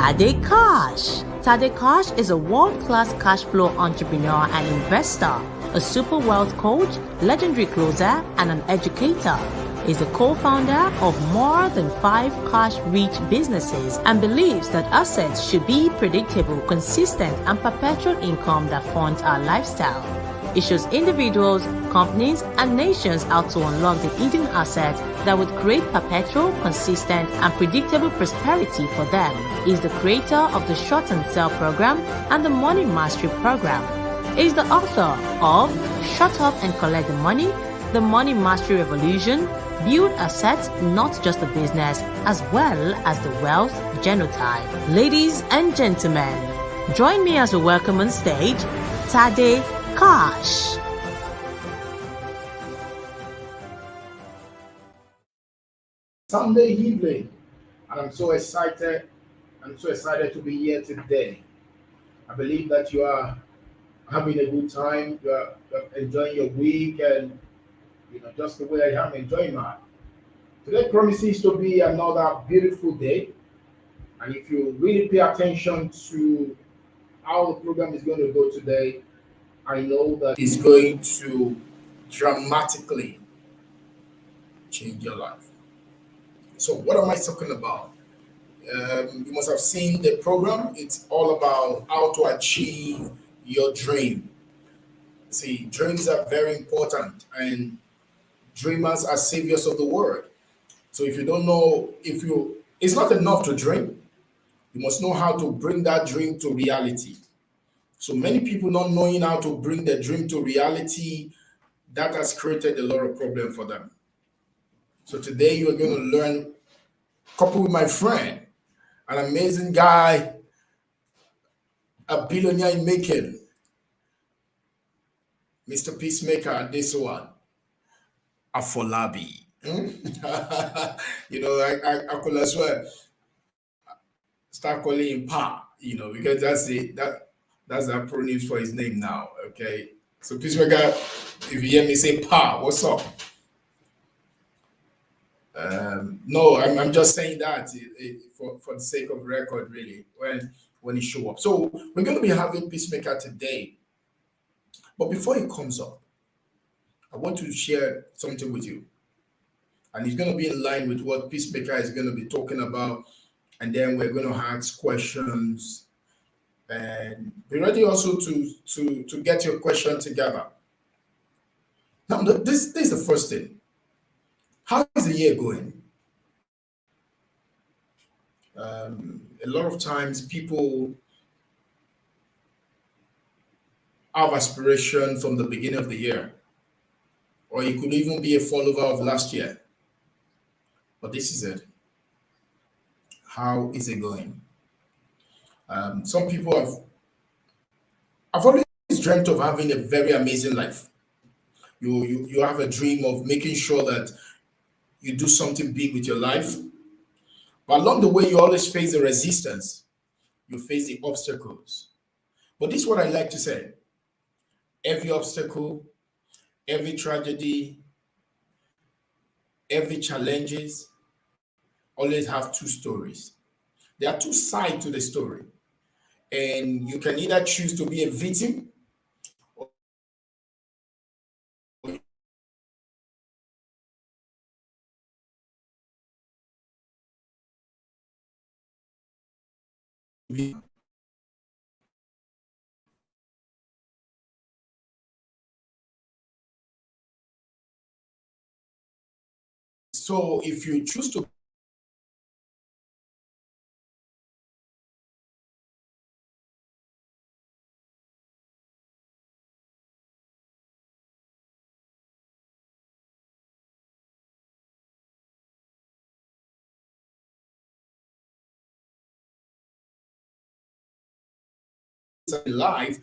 Tade Cash. Tade Cash is a world-class cash flow entrepreneur and investor, a super wealth coach, legendary closer, and an educator. He's the co-founder of more than 5 cash-rich businesses and believes that assets should be predictable, consistent, and perpetual income that funds our lifestyle. It shows individuals, companies, and nations how to unlock the hidden assets that would create perpetual, consistent, and predictable prosperity for them. He is the creator of the Short and Sell program and the Money Mastery program. He is the author of Shut Up and Collect the Money, the Money Mastery Revolution, Build Assets, Not Just a Business, as well as the Wealth Genotype. Ladies and gentlemen, join me as we welcome on stage Tade Cash. Sunday evening, and I'm so excited. I'm so excited to be here today. I believe that you are having a good time. You're enjoying your week, and just the way I am enjoying mine. Today promises to be another beautiful day, and if you really pay attention to how the program is going to go today, I know that it's going to dramatically change your life. So, what am I talking about? You must have seen the program. It's all about how to achieve your dream. See, dreams are very important, and dreamers are saviors of the world. So, if you don't know, it's not enough to dream. You must know how to bring that dream to reality. So many people not knowing how to bring their dream to reality, that has created a lot of problem for them. So today you are going to learn, coupled with my friend, an amazing guy, a billionaire in making, Mr. Peacemaker, this one, Afolabi. I could as well start calling him Pa, because that's the pronoun for his name now. Okay. So Peacemaker, if you hear me say Pa, what's up? No, I'm just saying that for the sake of record, really, when he show up. So we're going to be having Peacemaker today. But before he comes up, I want to share something with you. And it's going to be in line with what Peacemaker is going to be talking about. And then we're going to ask questions. And be ready also to get your question together. Now, this is the first thing. How is the year going? A lot of times people have aspiration from the beginning of the year, or you could even be a follower of last year. But this is it. How is it going? Some people I've always dreamt of having a very amazing life. You have a dream of making sure that you do something big with your life. But along the way, you always face the resistance. You face the obstacles. But this is what I like to say. Every obstacle, every tragedy, every challenges always have two stories. There are two sides to the story. And you can either choose to be a victim or so if you choose to life,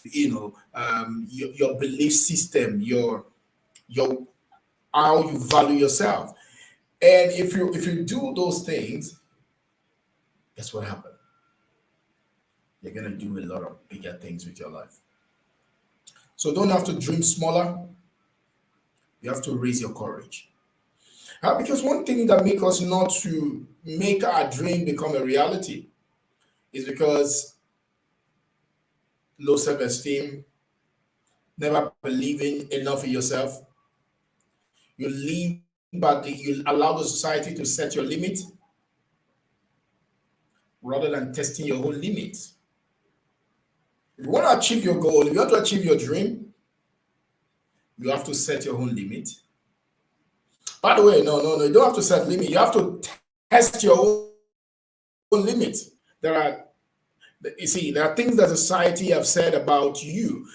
your belief system, your how you value yourself. And if you do those things, guess what happens? You're gonna do a lot of bigger things with your life. So don't have to dream smaller. You have to raise your courage. Because one thing that makes us not to make our dream become a reality is because low self-esteem, never believing enough in yourself. You live, but you allow the society to set your limit rather than testing your own limits. If you want to achieve your goal, if you want to achieve your dream, you have to set your own limit. By the way, no, you don't have to set limit. You have to test your own limit. There are things that society have said about you,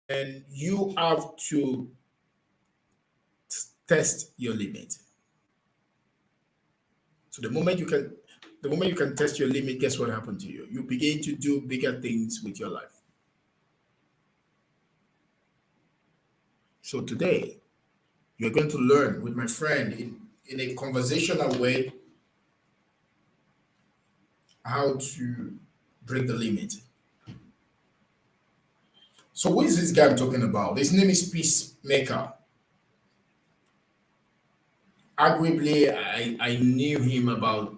and you have to test your limit. So the moment you can test your limit, guess what happened to you? You begin to do bigger things with your life. So today, you're going to learn with my friend in a conversational way how to break the limit. So who is this guy I'm talking about? His name is Peacemaker. Arguably, I knew him about,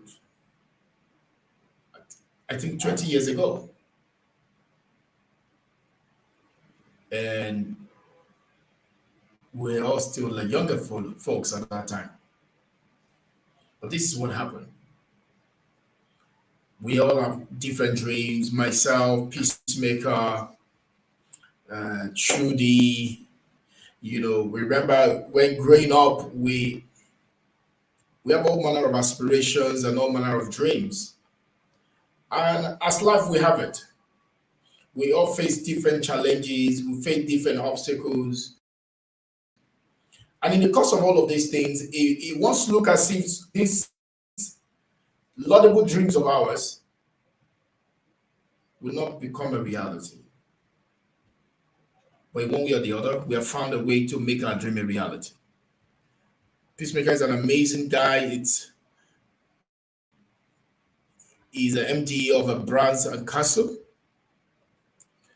I think, 20 years ago. And we're all still like younger folks at that time. But this is what happened. We all have different dreams. Myself, Peacemaker, Trudy. Remember when growing up, we have all manner of aspirations and all manner of dreams. And as life we have it, we all face different challenges, we face different obstacles. And in the course of all of these things, it wants to look as if these laudable dreams of ours will not become a reality. But in one way or the other, we have found a way to make our dream a reality. Peacemaker is an amazing guy. He's an MD of a Brands and Castle,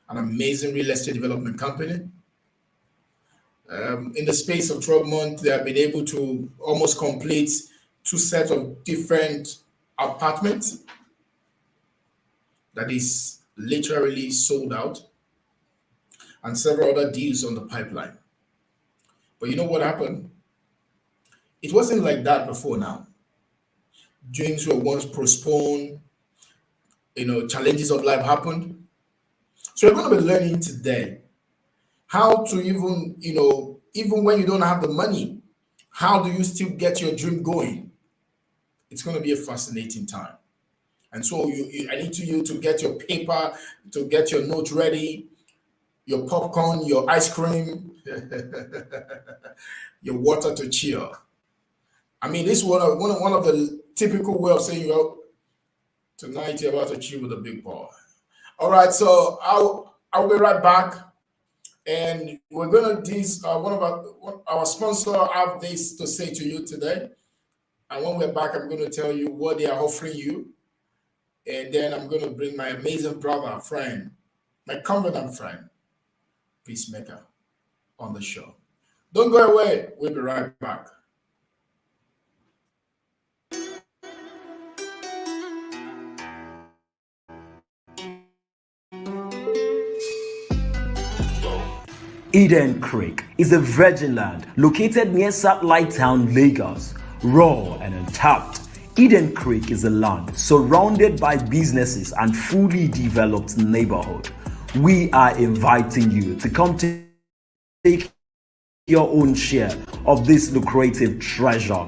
an amazing real estate development company. In the space of 12 months, they have been able to almost complete 2 sets of different apartments that is literally sold out, and several other deals on the pipeline. But you know what happened? It wasn't like that before now. Dreams were once postponed, challenges of life happened. So we're going to be learning today how to even when you don't have the money, how do you still get your dream going? It's going to be a fascinating time. And so I need you to get your paper, to get your notes ready, your popcorn, your ice cream, your water to chill. I mean, this is one of the typical way of saying, tonight you're about to chill with a big boy. All right, so I'll be right back. And we're gonna one of our sponsor have this to say to you today. And when we're back, I'm gonna tell you what they are offering you. And then I'm gonna bring my amazing brother, friend, my confident friend, Peacemaker, on the show. Don't go away. We'll be right back. Eden Creek is a virgin land located near satellite town Lagos. Raw and untapped, Eden Creek is a land surrounded by businesses and fully developed neighborhood. We are inviting you to come to take your own share of this lucrative treasure.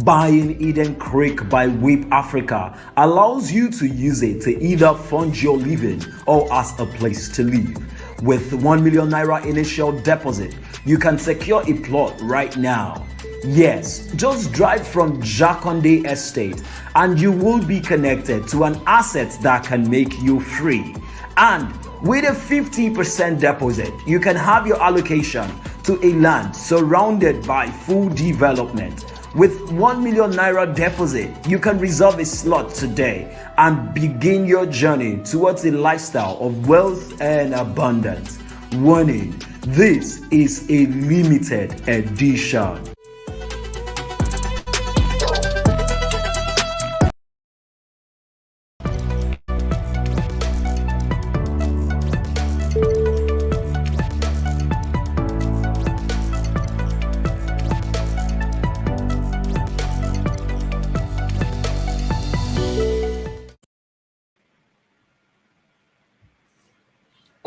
Buying Eden Creek by Whip Africa allows you to use it to either fund your living or as a place to live. With 1 million naira initial deposit, you can secure a plot right now. Yes, just drive from Jakonde Estate and you will be connected to an asset that can make you free. And with a 50% deposit, you can have your allocation to a land surrounded by full development. With 1 million naira deposit, you can reserve a slot today and begin your journey towards a lifestyle of wealth and abundance. Warning, this is a limited edition.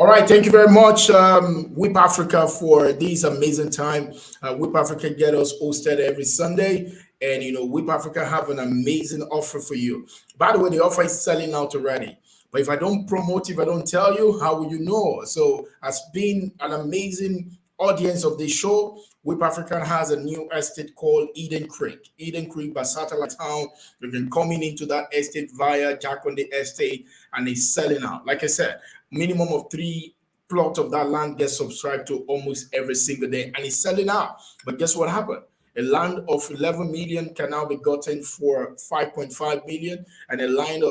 All right, thank you very much, Whip Africa, for this amazing time. Whip Africa get us hosted every Sunday, and Whip Africa have an amazing offer for you. By the way, the offer is selling out already. But if I don't promote, if I don't tell you, how will you know? So, as being an amazing audience of this show, Whip Africa has a new estate called Eden Creek. Eden Creek by satellite town. You've been coming into that estate via Jack on the Estate, and it's selling out. Like I said, minimum of 3 plots of that land gets subscribed to almost every single day, and it's selling out. But guess what happened? A land of 11 million can now be gotten for 5.5 million, and a land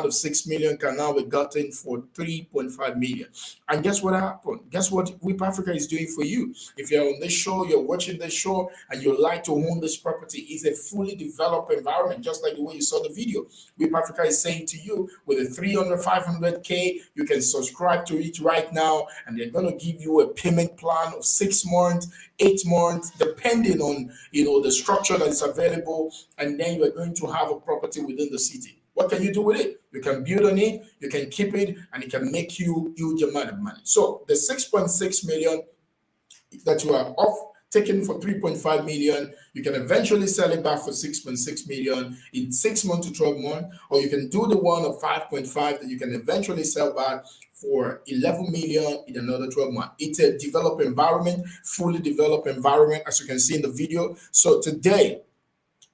of 6 million can now be gotten for 3.5 million. And guess what happened? Guess what Whip Africa is doing for you? If you're on this show, you're watching this show, and you like to own this property, it's a fully developed environment, just like the way you saw the video. Whip Africa is saying to you, with a 300, 500K, you can subscribe to it right now, and they're going to give you a payment plan of 6 months, 8 months, depending on the structure that is available, and then you are going to have a property within the city. What can you do with it? You can build on it, you can keep it, and it can make you huge amount of money. So the 6.6 million that you are taken for 3.5 million, you can eventually sell it back for 6.6 million in 6 months to 12 months, or you can do the one of 5.5 that you can eventually sell back for 11 million in another 12 months. It's a developed environment, fully developed environment, as you can see in the video. So today,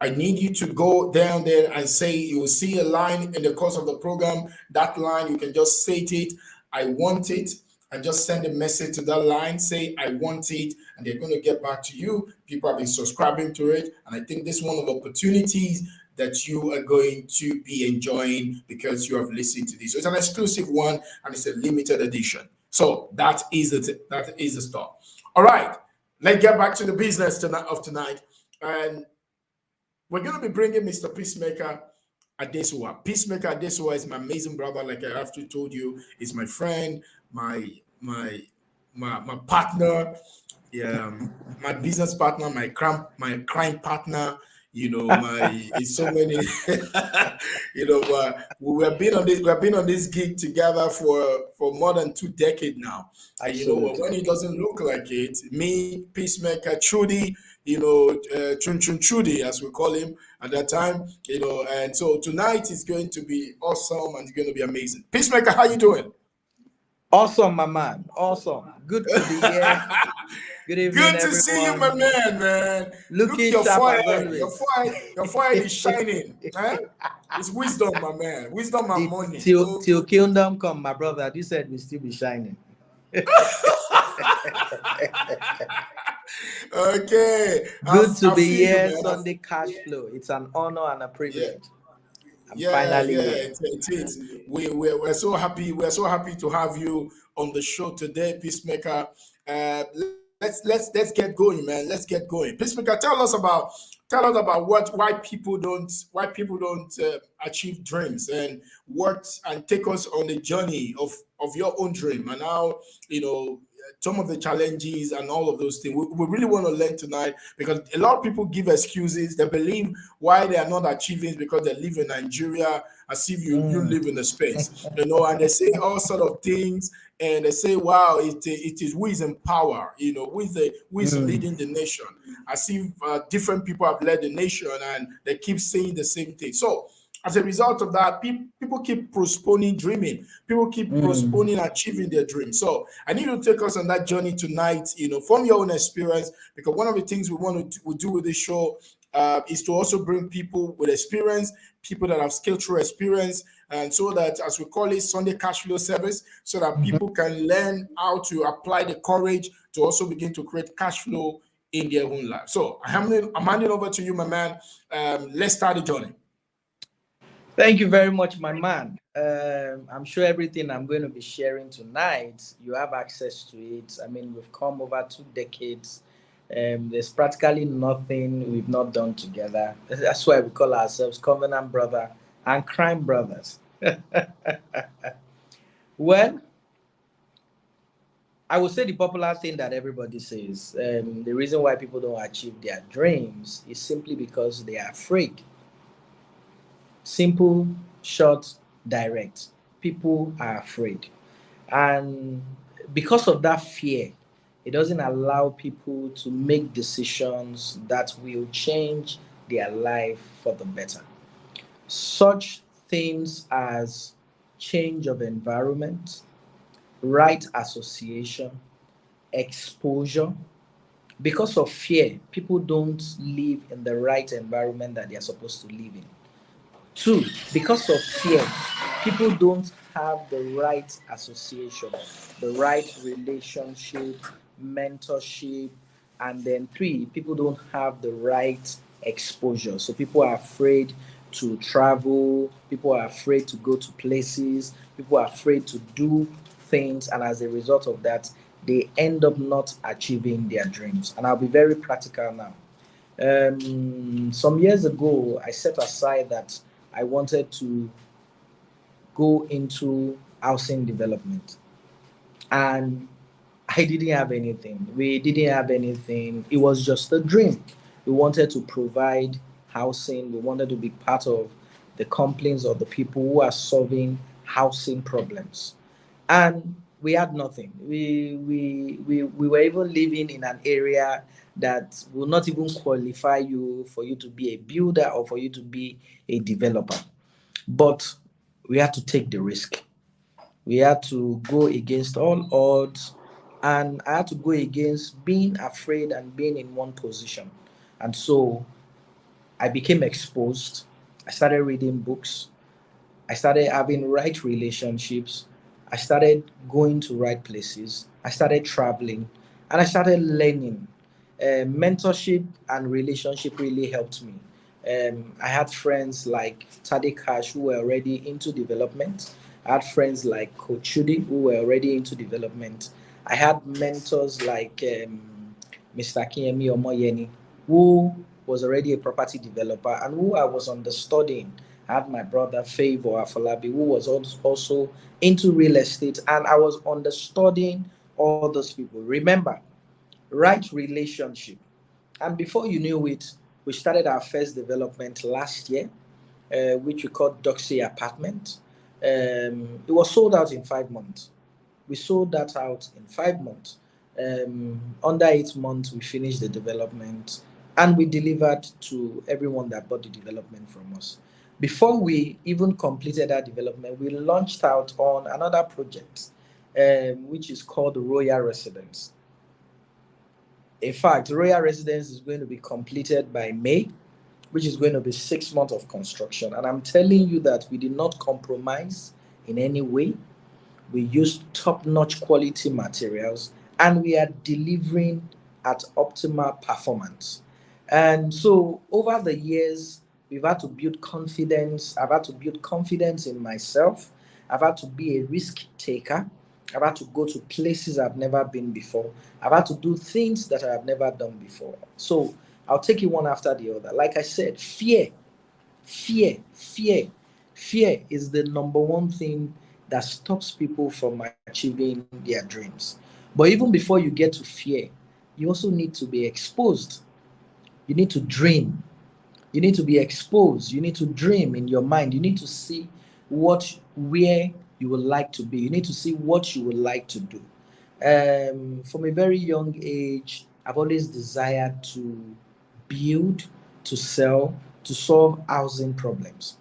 I need you to go down there and say, you will see a line in the course of the program. That line, you can just say it, I want it, and just send a message to that line, say, I want it, and they're going to get back to you. People have been subscribing to it, and I think this is one of the opportunities that you are going to be enjoying because you have listened to this. So it's an exclusive one, and it's a limited edition. So that is the start. All right, let's get back to the business tonight. And we're going to be bringing Mr. Peacemaker Adesua. Peacemaker Adesua is my amazing brother, like I have told you. He's my friend, my partner, my business partner, my crime partner. It's so many. We have been on this gig together for more than 2 decades now. And, when it doesn't look like it, me, Peacemaker, Trudy, Chun Trudy, as we call him at that time, and so tonight is going to be awesome and it's going to be amazing. Peacemaker, how you doing? Awesome, my man. Awesome. Good to be here. Good evening, Good to everyone. See you, my man. Looking your sharp forehead. as always. Your forehead is shining. It's wisdom, my man. Wisdom and money. Till kingdom come, my brother. You said we still be shining. Okay. Good to be here, Sunday Cash Flow. It's an honor and a privilege. Finally here. We're so happy. We're so happy to have you on the show today, Peacemaker. Let's get going, man. Let's get going. Peacemaker, tell us about why people don't achieve dreams and take us on the journey of your own dream and how some of the challenges and all of those things. We really want to learn tonight, because a lot of people give excuses. They believe why they are not achieving is because they live in Nigeria, as if you live in the space, and they say all sort of things, and they say, wow, it is who is in power, who is leading the nation, as if different people have led the nation, and they keep saying the same thing. So as a result of that, people keep postponing dreaming. People keep postponing achieving their dreams. So I need you to take us on that journey tonight, from your own experience, because one of the things we do with this show is to also bring people with experience, people that have scaled through experience, and so that, as we call it, Sunday Cash Flow service, so that people can learn how to apply the courage to also begin to create cash flow in their own life. So I'm handing over to you, my man. Let's start the journey. Thank you very much, my man. I'm sure everything I'm going to be sharing tonight, you have access to it. I mean, we've come over 2 decades. There's practically nothing we've not done together. That's why we call ourselves Covenant Brother and Crime Brothers. Well, I would say the popular thing that everybody says, the reason why people don't achieve their dreams is simply because they are afraid. Simple, short, direct. People are afraid. And because of that fear, it doesn't allow people to make decisions that will change their life for the better. Such things as change of environment, right association, exposure. Because of fear, people don't live in the right environment that they are supposed to live in. Two, because of fear, people don't have the right association, the right relationship, mentorship. And then three, people don't have the right exposure. So people are afraid to travel, people are afraid to go to places, people are afraid to do things. And as a result of that, they end up not achieving their dreams. And I'll be very practical now. Some years ago, I set aside that I wanted to go into housing development, and I didn't have anything. We didn't have anything. It was just a dream. We wanted to provide housing. We wanted to be part of the complaints of the people who are solving housing problems. And we had nothing. We were even living in an area that will not even qualify you for you to be a builder or for you to be a developer. But we had to take the risk. We had to go against all odds, and I had to go against being afraid and being in one position. And so I became exposed. I started reading books. I started having right relationships. I started going to right places. I started traveling, and I started learning. Mentorship and relationship really helped me. I had friends like Tade Cash who were already into development. I had friends like Coach Chudi who were already into development. I had mentors like Mr. Kinyemi Omoyeni, who was already a property developer and who I was understudying. I had my brother Favor Afolabi, who was also into real estate, and I was understudying all those people. Remember, right relationship. And before you knew it, we started our first development last year, which we called Doxy Apartment. It was sold out in 5 months. We sold that out in 5 months. Under 8 months, we finished the development and we delivered to everyone that bought the development from us. Before we even completed that development, we launched out on another project, which is called Royal Residence. In fact, Royal Residence is going to be completed by May, which is going to be 6 months of construction. And I'm telling you that we did not compromise in any way. We used top-notch quality materials, and we are delivering at optimal performance. And so over the years, we've had to build confidence. I've had to build confidence in myself. I've had to be a risk taker. I've had to go to places I've never been before. I've had to do things that I have never done before. So I'll take it one after the other. Like I said, fear, fear, fear is the number one thing that stops people from achieving their dreams. But even before you get to fear, you also need to be exposed. You need to dream. You need to be exposed. You need to dream in your mind. You need to see where you would like to be. You need to see what you would like to do. From a very young age, I've always desired to build, to sell, to solve housing problems.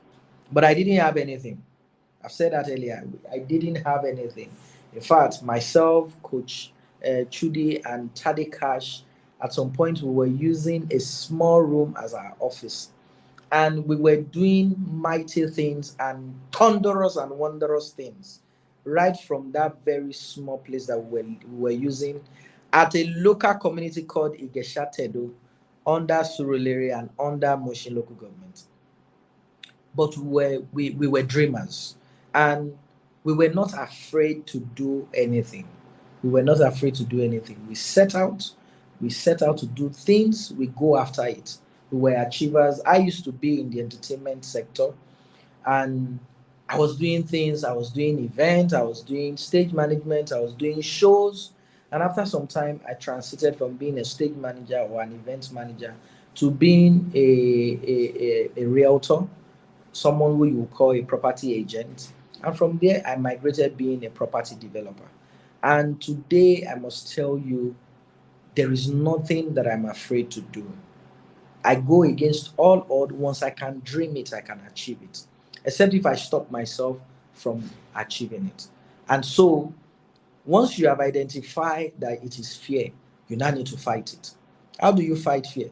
But I didn't have anything. I've said that earlier. I didn't have anything. In fact, myself, Coach Chudi, and Tade Cash, at some point, we were using a small room as our office. And we were doing mighty things and thunderous and wondrous things right from that very small place that we were using. at a local community called Igesha Tedo under Surulere and under Mushin local government. But we were dreamers, and we were not afraid to do anything. We were not afraid to do anything. We set out to do things, we go after it. We were achievers. I used to be in the entertainment sector, and I was doing things, I was doing events, I was doing stage management, I was doing shows. And after some time, I transited from being a stage manager or an event manager to being a realtor, someone who you would call a property agent. And from there, I migrated being a property developer. And today, I must tell you, there is nothing that I'm afraid to do. I go against all odds. Once I can dream it, I can achieve it, except if I stop myself from achieving it. And so, once you have identified that it is fear, you now need to fight it. How do you fight fear?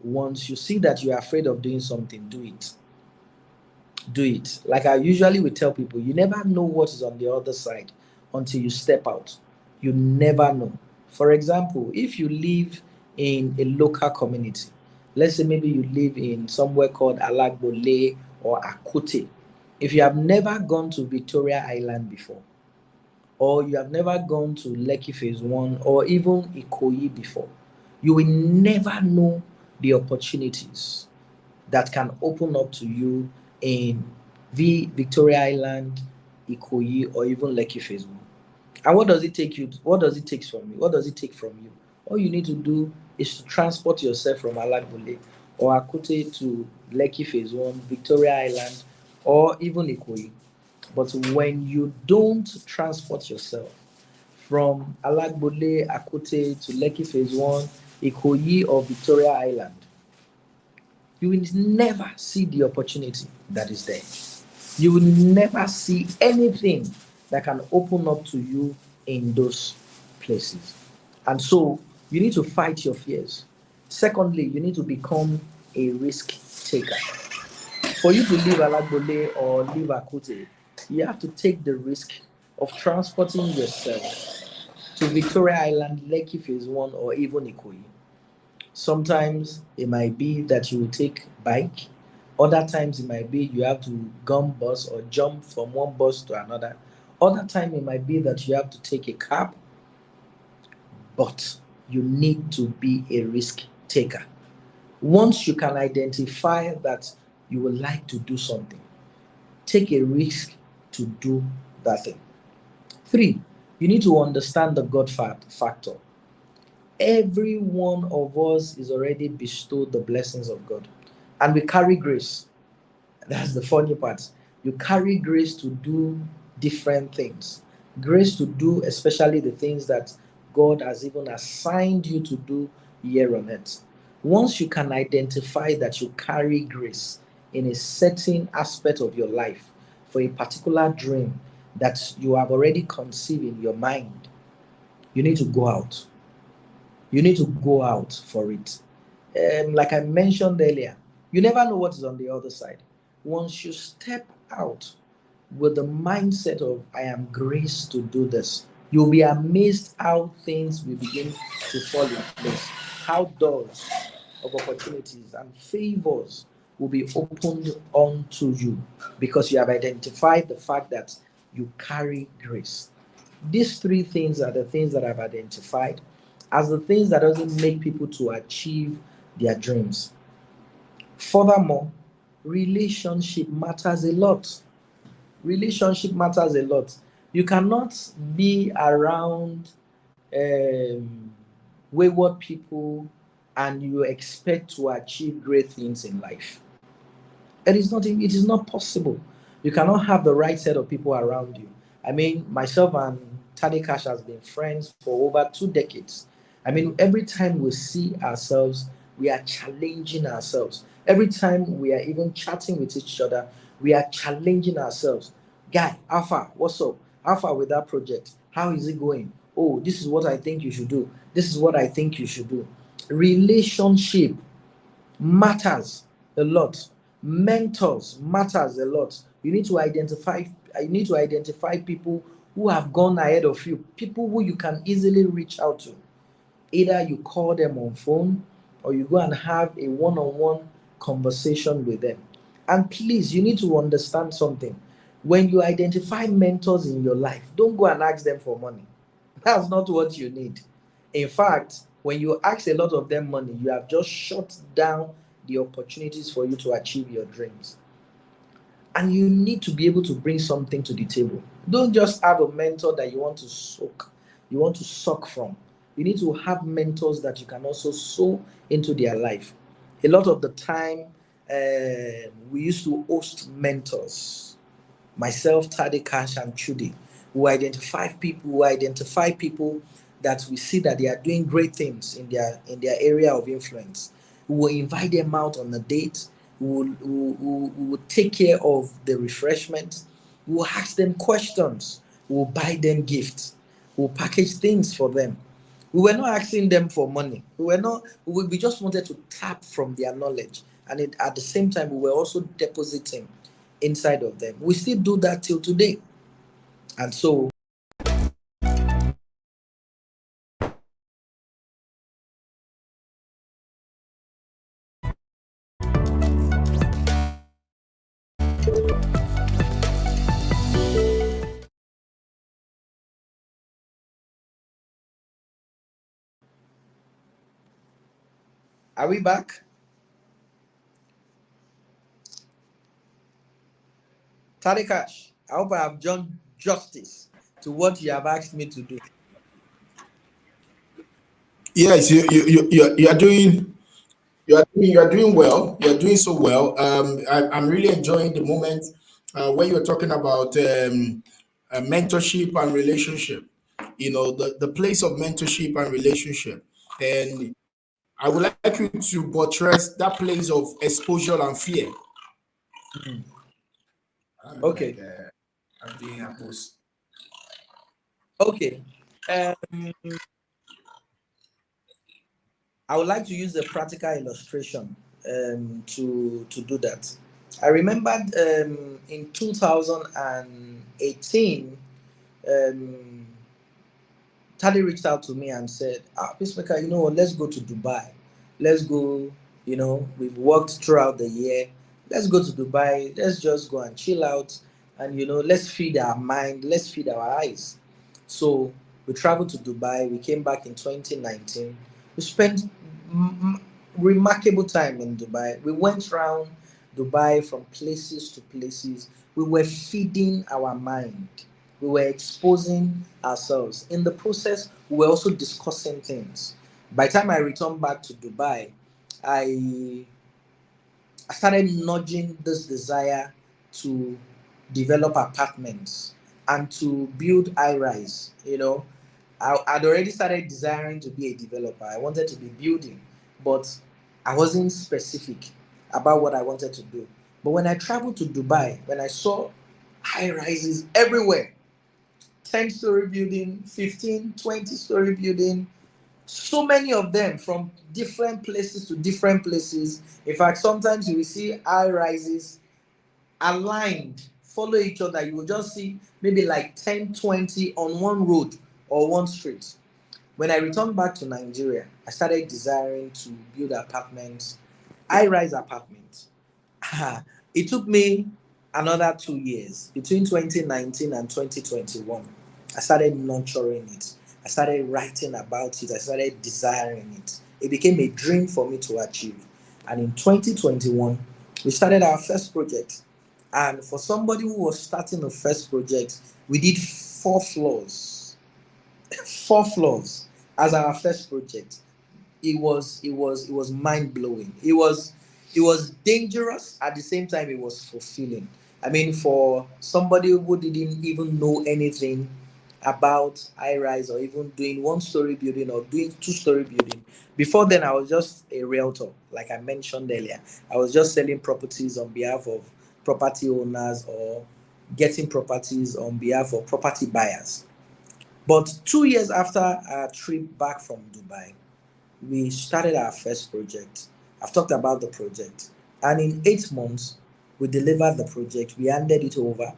Once you see that you are afraid of doing something, do it. Do it. Like I usually would tell people, you never know what is on the other side until you step out. You never know. For example, if you live in a local community, let's say maybe you live in somewhere called Alagbole or Akute. If you have never gone to Victoria Island before, or you have never gone to Lekki Phase 1 or even Ikoyi before, you will never know the opportunities that can open up to you in Victoria Island, Ikoyi, or even Lekki Phase 1. And what does it take you? What does it take from you? What does it take from you? All you need to do is to transport yourself from Alagbole or Akute to Lekki Phase 1, Victoria Island, or even Ikoyi. But when you don't transport yourself from Alagbole, Akute to Lekki Phase 1, Ikoyi, or Victoria Island, you will never see the opportunity that is there. You will never see anything that can open up to you in those places. And so you need to fight your fears. Secondly, you need to become a risk taker. For you to leave Alagbole or leave Akute, you have to take the risk of transporting yourself to Victoria Island, Lekki Phase 1, or even Ikoyi. Sometimes it might be that you will take bike. Other times it might be you have to gum bus or jump from one bus to another. Other time it might be that you have to take a cab. But you need to be a risk taker. Once you can identify that you would like to do something, take a risk to do that thing. 3, you need to understand the God factor. Every one of us is already bestowed the blessings of God, and we carry grace. That's the funny part. You carry grace to do different things, grace to do especially the things that God has even assigned you to do here on earth. Once you can identify that you carry grace in a certain aspect of your life for a particular dream that you have already conceived in your mind, you need to go out. You need to go out for it. Like I mentioned earlier, you never know what is on the other side. Once you step out with the mindset of, I am graced to do this, you'll be amazed how things will begin to fall in place. How doors of opportunities and favors will be opened onto you because you have identified the fact that you carry grace. These 3 things are the things that I've identified as the things that doesn't make people to achieve their dreams. Furthermore, relationship matters a lot. Relationship matters a lot. You cannot be around wayward people and you expect to achieve great things in life. It is not possible. You cannot have the right set of people around you. I mean, myself and Tani Cash has been friends for over 2 decades. I mean, every time we see ourselves, we are challenging ourselves. Every time we are even chatting with each other, we are challenging ourselves. Guy, how far? What's up? How far with that project? How is it going? Oh, this is what I think you should do. This is what I think you should do. Relationship matters a lot. Mentors matters a lot. You need to identify people who have gone ahead of you, people who you can easily reach out to. Either you call them on phone or you go and have a one-on-one conversation with them. And please, you need to understand something. When you identify mentors in your life, don't go and ask them for money. That's not what you need. In fact, when you ask a lot of them money, you have just shut down the opportunities for you to achieve your dreams. And you need to be able to bring something to the table. Don't just have a mentor that you want to suck from. You need to have mentors that you can also sow into their life. A lot of the time, we used to host mentors. Myself, Tade Cash, and Chudi, who identify people that we see that they are doing great things in their area of influence. We will invite them out on a date. We will take care of the refreshments. We will ask them questions. We will buy them gifts. We will package things for them. We were not asking them for money. We just wanted to tap from their knowledge. And at the same time, we were also depositing inside of them. We still do that till today. And so, are we back? Tarikash, I hope I have done justice to what you have asked me to do. Yes, you are doing you are doing well. You are doing so well. I'm really enjoying the moment when you are talking about mentorship and relationship. You know, the place of mentorship and relationship, and I would like you to buttress that place of exposure and fear. Mm. Like Okay. I'm doing a post. Okay. Um, I would like to use a practical illustration to do that. I remembered in 2018, um, Tali reached out to me and said, Peacemaker, you know what, let's go to Dubai. Let's go, we've worked throughout the year. Let's go to Dubai. Let's just go and chill out and, let's feed our mind, let's feed our eyes. So we traveled to Dubai. We came back in 2019. We spent remarkable time in Dubai. We went around Dubai from places to places. We were feeding our mind. We were exposing ourselves. In the process, we were also discussing things. By the time I returned back to Dubai, I I started nudging this desire to develop apartments and to build high rise. I'd already started desiring to be a developer. I wanted to be building, but I wasn't specific about what I wanted to do. But when I traveled to Dubai, when I saw high rises everywhere, 10-story building, 15, 20-story building, so many of them from different places to different places. In fact, sometimes you will see high rises aligned, follow each other. You will just see maybe like 10, 20 on one road or one street. When I returned back to Nigeria, I started desiring to build apartments, high rise apartments. It took me another 2 years between 2019 and 2021. I started nurturing it. I started writing about it. I started desiring it. It became a dream for me to achieve. And in 2021, we started our first project. And for somebody who was starting the first project, we did 4 floors. 4 floors as our first project. It was mind blowing. It was dangerous, at the same time it was fulfilling. I mean, for somebody who didn't even know anything about high rise or even doing 1-story building or doing 2-story building, before then I was just a realtor. Like I mentioned earlier, I was just selling properties on behalf of property owners or getting properties on behalf of property buyers. But 2 years after our trip back from Dubai, we started our first project. I've talked about the project. And in 8 months, we delivered the project. We handed it over.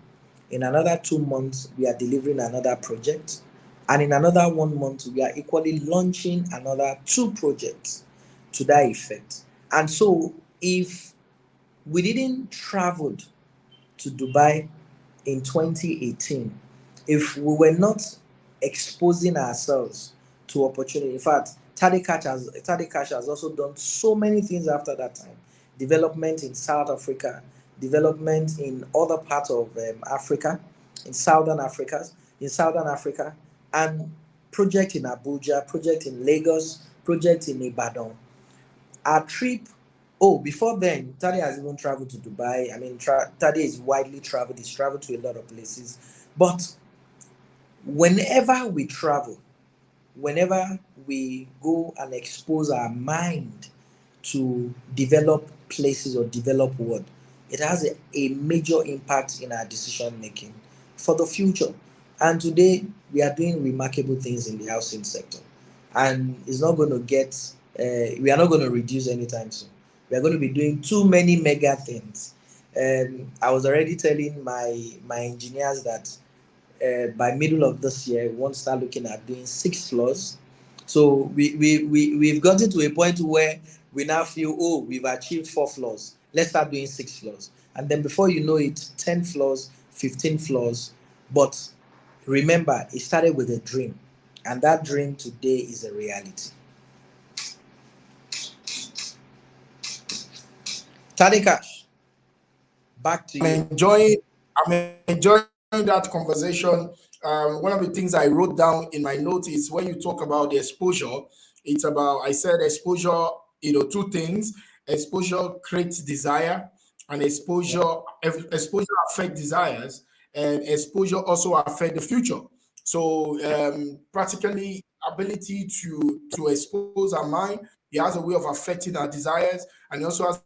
In another 2 months, we are delivering another project. And in another 1 month, we are equally launching another 2 projects to that effect. And so, if we didn't travel to Dubai in 2018, if we were not exposing ourselves to opportunity, in fact, Tade Cash has also done so many things after that time. Development in South Africa, development in other parts of Africa, in Southern Africa, and project in Abuja, project in Lagos, project in Ibadan. Our trip, oh, before then, Tade has even traveled to Dubai. I mean, Tade is widely traveled. He's traveled to a lot of places. But whenever we travel, whenever we go and expose our mind to develop places or develop world, it has a major impact in our decision making for the future. And today, we are doing remarkable things in the housing sector. And it's not going to we are not going to reduce anytime soon. We are going to be doing too many mega things. I was already telling my engineers that by middle of this year, we want to start looking at doing 6 floors. So we've gotten to a point where we now feel, oh, we've achieved 4 floors. Let's start doing 6 floors. And then before you know it, 10 floors, 15 floors. But remember, it started with a dream. And that dream today is a reality. Tade Cash, back to you. I'm enjoying that conversation. One of the things I wrote down in my notes is when you talk about the exposure, it's about, I said exposure, two things. Exposure creates desire, and exposure affects desires, and exposure also affect the future. So practically ability to expose our mind, it has a way of affecting our desires, and it also has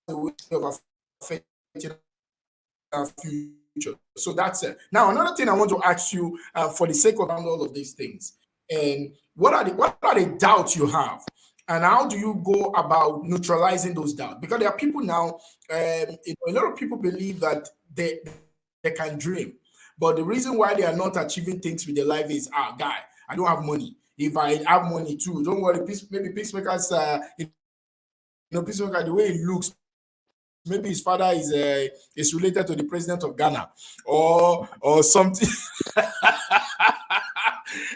a way of affecting our future. So that's it. Now, another thing I want to ask you, for the sake of all of these things, and what are the doubts you have, and how do you go about neutralizing those doubts? Because there are people now, a lot of people believe that they can dream, but the reason why they are not achieving things with their life is, guy, I don't have money. If I have money too, don't worry. Maybe peacemakers, peacemaker, the way it looks, maybe his father is related to the president of Ghana or something.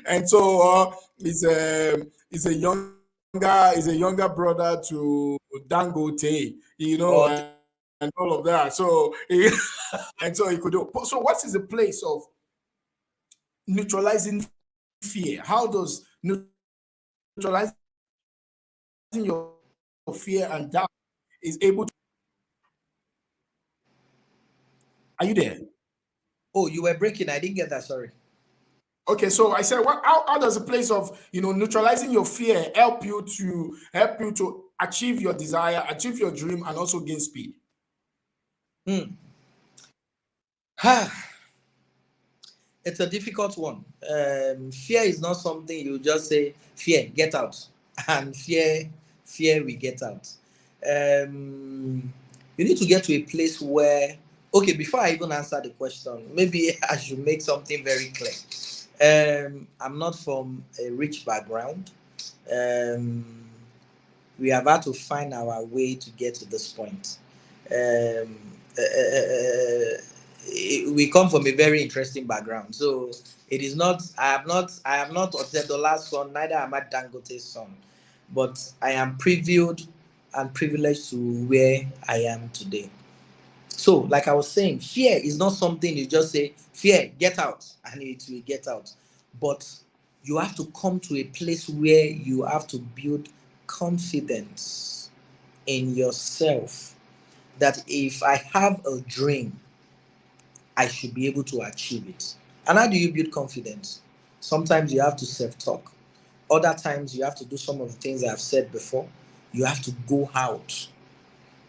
And so he's a younger brother to Dangote, Or and all of that. So and so he could do. So what is the place of neutralizing fear? How does neutralizing your fear and doubt is able to? Are you there? oh, you were breaking. I didn't get that. Sorry. Okay, so I said, how does a place of neutralizing your fear help you to achieve your desire, achieve your dream, and also gain speed? Hmm. It's a difficult one. Fear is not something you just say, fear, get out. And fear, we get out. You need to get to a place where, okay, before I even answer the question, maybe I should make something very clear. I'm not from a rich background. Um, we have had to find our way to get to this point. Um, uh, uh, uh, we come from a very interesting background. So it is not, I am not Otedola's son, neither am I Dangote's son. But I am previewed and privileged to where I am today. So, like I was saying, fear is not something you just say, fear, get out, and it will get out. But you have to come to a place where you have to build confidence in yourself that if I have a dream, I should be able to achieve it. And how do you build confidence? Sometimes you have to self talk, other times you have to do some of the things I've said before. You have to go out,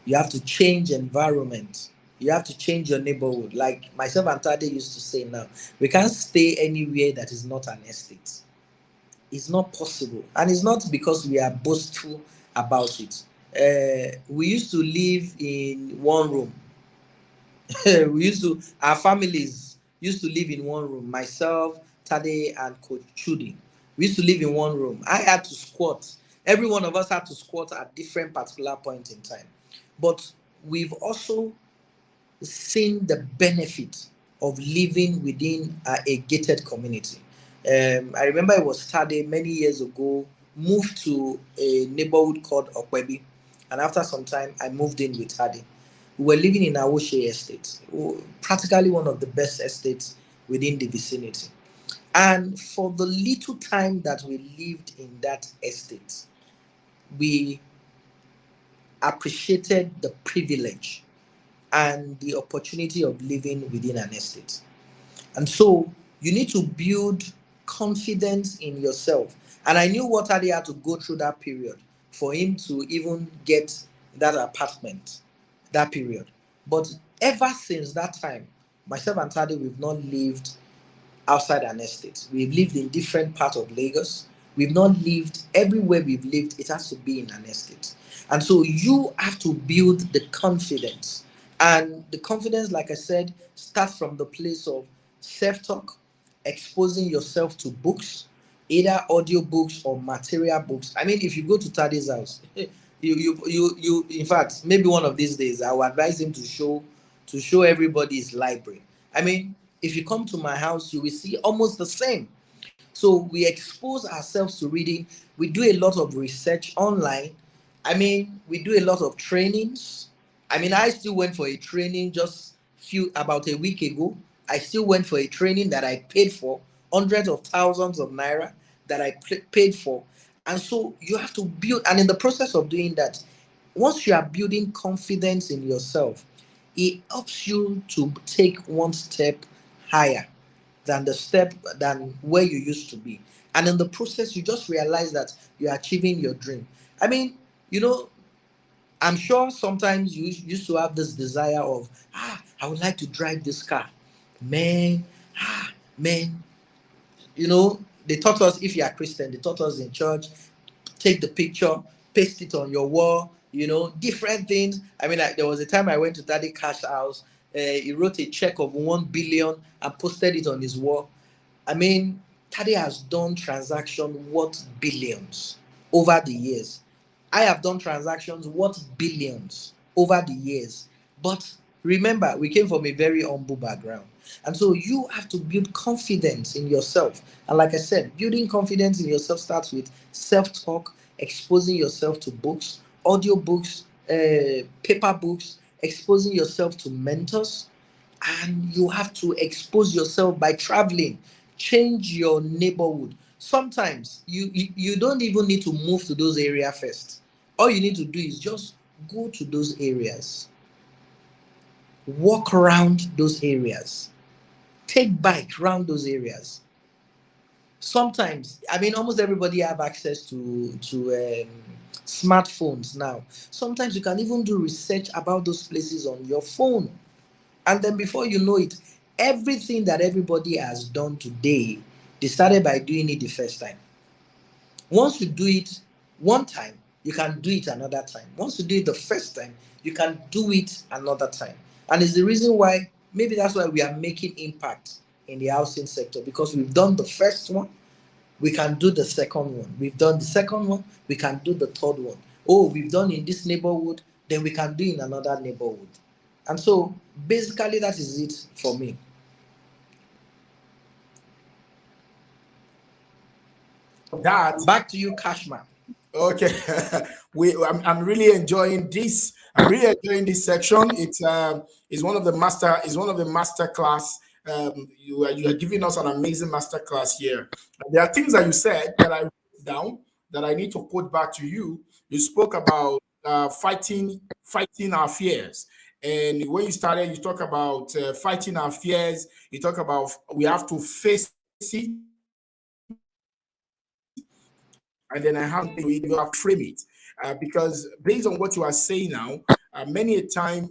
you have to change environment, you have to change your neighborhood. Like myself and Tade used to say now, we can't stay anywhere that is not an estate. It's not possible. And it's not because we are boastful about it. We used to live in one room. We used to, our families, used to live in one room. Myself, Tade, and Coach Chudi. We used to live in one room. I had to squat. Every one of us had to squat at different particular point in time. But we've also seen the benefit of living within a gated community. I remember it was Tade many years ago, moved to a neighborhood called Okwebi. And after some time, I moved in with Tade. We were living in Awoshe Estate, practically one of the best estates within the vicinity. And for the little time that we lived in that estate, we appreciated the privilege and the opportunity of living within an estate. And so you need to build confidence in yourself. And I knew what Adi had to go through that period for him to even get that apartment, that period. But ever since that time, myself and Tadi, we've not lived outside an estate. We've lived in different parts of Lagos. We've not lived everywhere we've lived, it has to be in an estate. And so you have to build the confidence. And the confidence, like I said, starts from the place of self-talk, exposing yourself to books, either audio books or material books. I mean, if you go to Tade's house, you in fact, maybe one of these days I will advise him to show everybody his library. I mean, if you come to my house, you will see almost the same. So we expose ourselves to reading. We do a lot of research online. I mean, we do a lot of trainings. I mean, I still went for a training just about a week ago. I still went for a training that I paid for, hundreds of thousands of naira that I paid for. And so you have to build, and in the process of doing that, once you are building confidence in yourself, it helps you to take one step higher than where you used to be. And in the process, you just realize that you're achieving your dream. I mean, I'm sure sometimes you used to have this desire of, I would like to drive this car. Man, man, they taught us, if you are Christian, they taught us in church, take the picture, paste it on your wall, different things. I mean, there was a time I went to Daddy Cash house. He wrote a check of 1 billion and posted it on his wall. I mean, Daddy has done transactions worth billions over the years. I have done transactions worth billions over the years. But remember, we came from a very humble background. And so you have to build confidence in yourself. And like I said, building confidence in yourself starts with self-talk, exposing yourself to books, audio books, paper books, exposing yourself to mentors. And you have to expose yourself by traveling, change your neighborhood. Sometimes you don't even need to move to those areas first. All you need to do is just go to those areas, walk around those areas, take bike around those areas. Sometimes, I mean, almost everybody have access to smartphones now. Sometimes you can even do research about those places on your phone, and then before you know it, everything that everybody has done today, they started by doing it the first time. Once you do it one time, you can do it another time. Once you do it the first time, you can do it another time. And it's the reason why, maybe that's why we are making impact in the housing sector, because we've done the first one, we can do the second one. We've done the second one, we can do the third one. Oh, we've done in this neighborhood, then we can do in another neighborhood. And so basically that is it for me. That Back to you, Cashman. Okay, I'm really enjoying this. I'm really enjoying this section. It's one of the master class. You are giving us an amazing master class here. There are things that you said that I wrote down that I need to quote back to you. You spoke about fighting our fears, and when you started, you talk about fighting our fears. You talk about we have to face it, and then I have you have to frame it because based on what you are saying now, many a time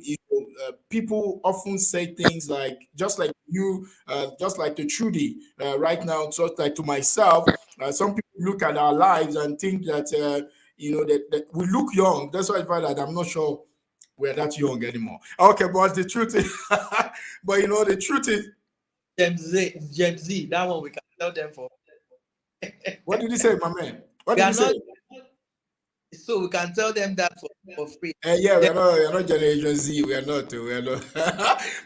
people often say things like just like you, just like to Trudy right now, just like to myself. Some people look at our lives and think that that we look young. That's why I find that I'm not sure we're that young anymore. Okay, but the truth is, but the truth is, James Z. That one we can tell them for. What did he say, my man? What We did are he say? not, so we can tell them that for free. Yeah, Then we are not Generation Z. We are not.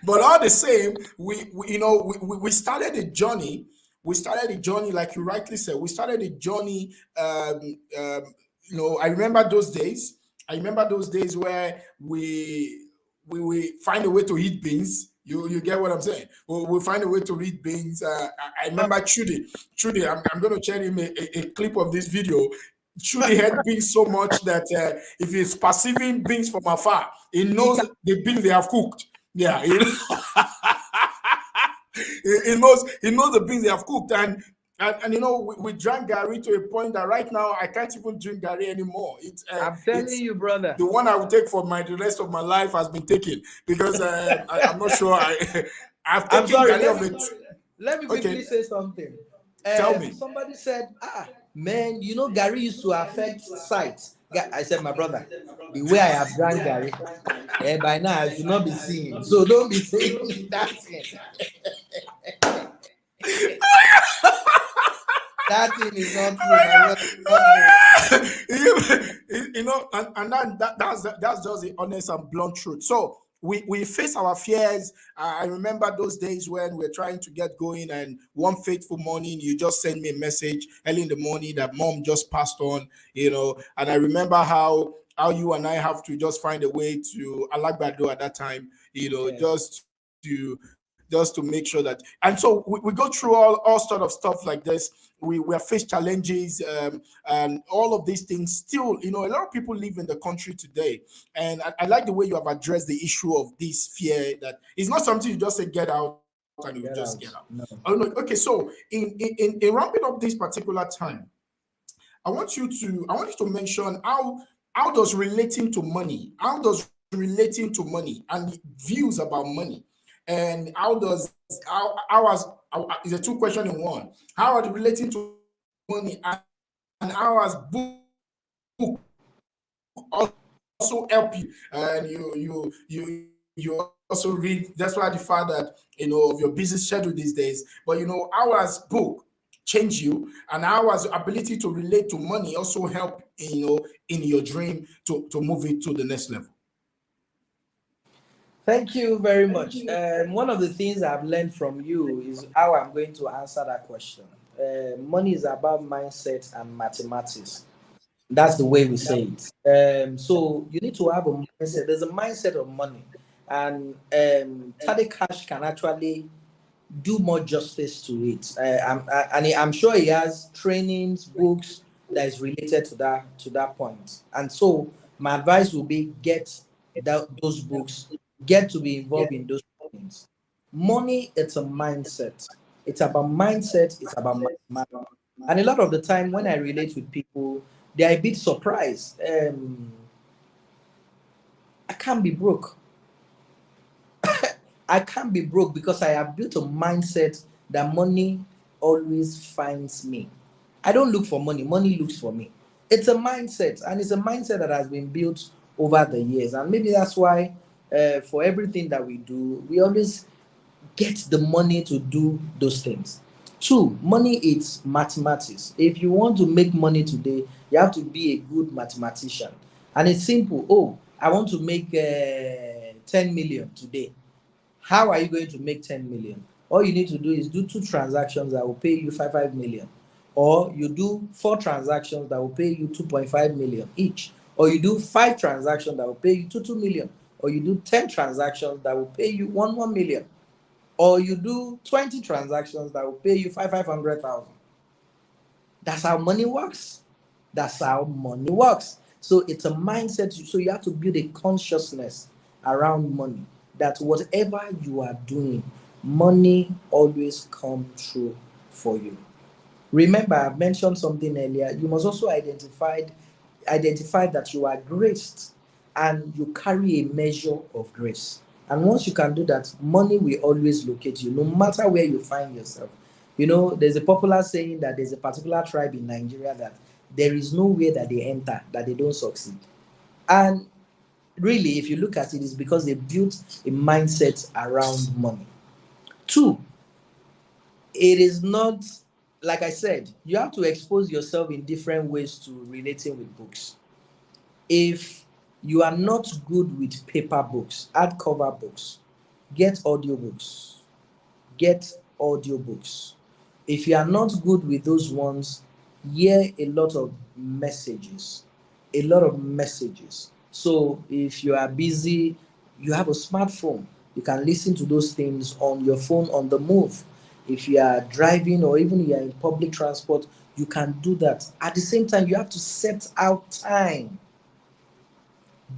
But all the same, we started a journey. We started a journey, like you rightly said. We started a journey. I remember those days. I remember those days where we find a way to eat beans. You get what I'm saying? We find a way to read beans. I remember Trudy. Trudy, I'm going to share him a clip of this video. Trudy had beans so much that if he's perceiving beans from afar, he he knows can the beans they have cooked. Yeah, he knows the beans they have cooked, and we drank Gary to a point that right now I can't even drink Gary anymore. I'm telling It's you, brother. the one I will take for the rest of my life has been taken because I'm not sure I've I'm taken sorry. Gary of it. Let me Okay, quickly say something. tell me. Somebody said, man, Gary used to affect sight. I said, my brother, the way I have drank Gary, by now I should not be seeing. So don't be saying that thing. That thing is not true, my brother. That's just the honest and blunt truth. So we face our fears. I remember those days when we're trying to get going, and one fateful morning, you just send me a message early in the morning that mom just passed on, and I remember how you and I have to just find a way to Alagbado at that time, Yes. just to make sure that, and so we go through all sort of stuff like this. We have faced challenges, and all of these things. Still, a lot of people live in the country today, and I like the way you have addressed the issue of this fear, that it's not something you just say get out and you Get just out. get out. No. Oh, no. Okay, so in ramping up this particular time, I want you to mention how does relating to money and views about money, and how is a two question in one. How are they relating to money, and how has book also help you, and you also read. That's why the fact that of your busy schedule these days, but how has book change you, and how has your ability to relate to money also help in your dream to move it to the next level. Thank you very much. One of the things I've learned from you is how I'm going to answer that question. Money is about mindset and mathematics. That's the way we say it. So you need to have a mindset. There's a mindset of money, and Tade Cash can actually do more justice to it. I'm sure he has trainings, books that is related to that point. And so my advice will be get those books, get to be involved in those things. Money, it's a mindset. It's about mindset. It's about mathematics. And a lot of the time, when I relate with people, they are a bit surprised. I can't be broke. I can't be broke because I have built a mindset that money always finds me. I don't look for money, money looks for me. It's a mindset, and it's a mindset that has been built over the years. And maybe that's why, for everything that we do, we always get the money to do those things. Two, money is mathematics. If you want to make money today, you have to be a good mathematician. And it's simple. Oh, I want to make 10 million today. How are you going to make 10 million? All you need to do is do two transactions that will pay you 5 million. Or you do four transactions that will pay you 2.5 million each. Or you do five transactions that will pay you 2 million. Or you do 10 transactions that will pay you 1 million. Or you do 20 transactions that will pay you 500,000. That's how money works. That's how money works. So it's a mindset. So you have to build a consciousness around money, that whatever you are doing, money always come true for you. Remember, I've mentioned something earlier. You must also identify that you are graced and you carry a measure of grace. And once you can do that, money will always locate you, no matter where you find yourself. There's a popular saying that there's a particular tribe in Nigeria that there is nowhere that they enter that they don't succeed. And really, if you look at it, it's because they built a mindset around money. Two, it is not, like I said, you have to expose yourself in different ways to relating with books. If you are not good with paper books, hardcover books, get audiobooks. Get audiobooks. If you are not good with those ones, hear a lot of messages. A lot of messages. So if you are busy, you have a smartphone, you can listen to those things on your phone on the move. If you are driving or even you are in public transport, you can do that. At the same time, you have to set out time